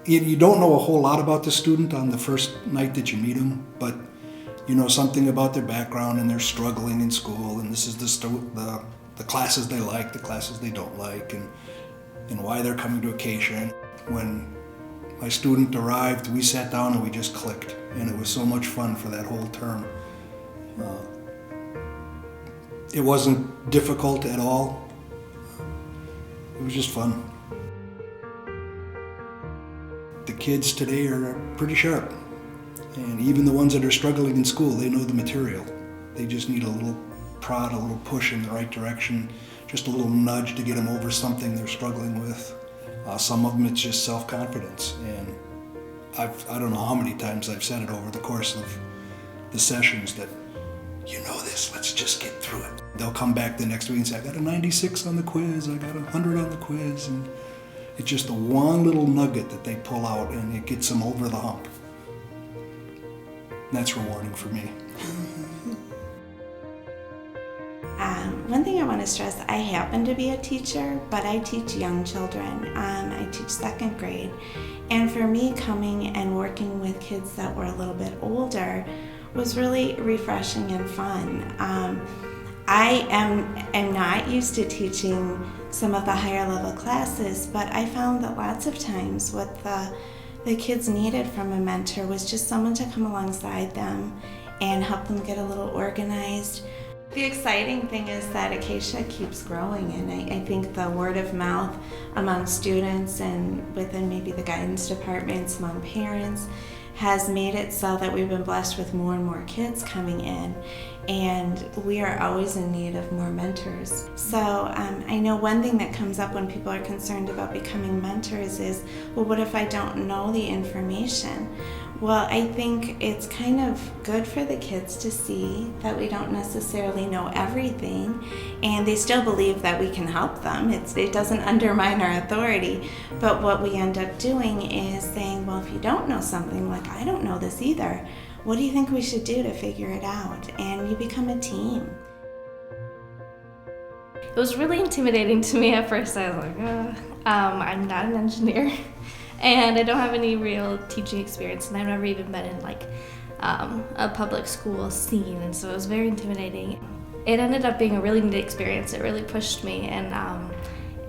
You don't know a whole lot about the student on the first night that you meet them, but you know something about their background and they're struggling in school, and this is the classes they like, the classes they don't like, and why they're coming to Acacia. When my student arrived, we sat down and we just clicked, and it was so much fun for that whole term. It wasn't difficult at all. It was just fun. The kids today are pretty sharp, and even the ones that are struggling in school, they know the material. They just need a little prod, a little push in the right direction, just a little nudge to get them over something they're struggling with. Some of them it's just self-confidence, and I don't know how many times I've said it over the course of the sessions that, you know this, let's just get through it. They'll come back the next week and say, I got a 96 on the quiz, I got 100 on the quiz, and it's just the one little nugget that they pull out and it gets them over the hump. And that's rewarding for me. One thing I want to stress, I happen to be a teacher, but I teach young children. I teach second grade. And for me, coming and working with kids that were a little bit older was really refreshing and fun. I am not used to teaching some of the higher level classes, but I found that lots of times what the kids needed from a mentor was just someone to come alongside them and help them get a little organized. The exciting thing is that Acacia keeps growing, and I think the word of mouth among students and within maybe the guidance departments, among parents, has made it so that we've been blessed with more and more kids coming in, and we are always in need of more mentors. So I know one thing that comes up when people are concerned about becoming mentors is, well, what if I don't know the information? Well, I think it's kind of good for the kids to see that we don't necessarily know everything, and they still believe that we can help them. It doesn't undermine our authority, but what we end up doing is saying, well, if you don't know something, like I don't know this either, what do you think we should do to figure it out? And you become a team. It was really intimidating to me at first. I was like, I'm not an engineer. And I don't have any real teaching experience, and I've never even been in like a public school scene, and so it was very intimidating. It ended up being a really neat experience. It really pushed me, and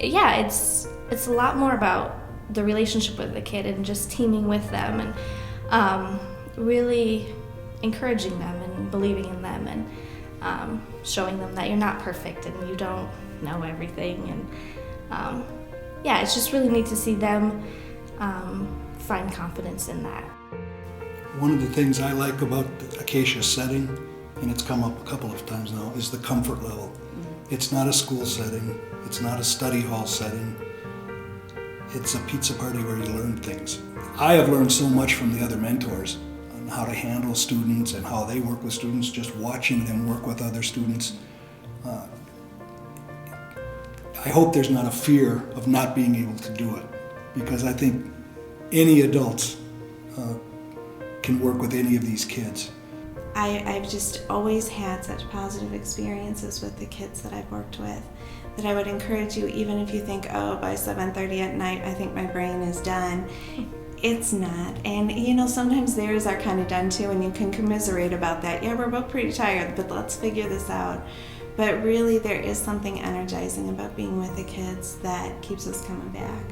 yeah, it's a lot more about the relationship with the kid and just teaming with them and really encouraging them and believing in them and showing them that you're not perfect and you don't know everything, and yeah, it's just really neat to see them find confidence in that. One of the things I like about the Acacia setting, and it's come up a couple of times now, is the comfort level. It's not a school setting, it's not a study hall setting, it's a pizza party where you learn things. I have learned so much from the other mentors on how to handle students and how they work with students, just watching them work with other students. I hope there's not a fear of not being able to do it, because I think any adults can work with any of these kids. I've just always had such positive experiences with the kids that I've worked with that I would encourage you, even if you think, oh, by 7:30 at night I think my brain is done. It's not. And you know, sometimes theirs are kind of done too, and you can commiserate about that. Yeah, we're both pretty tired, but let's figure this out. But really there is something energizing about being with the kids that keeps us coming back.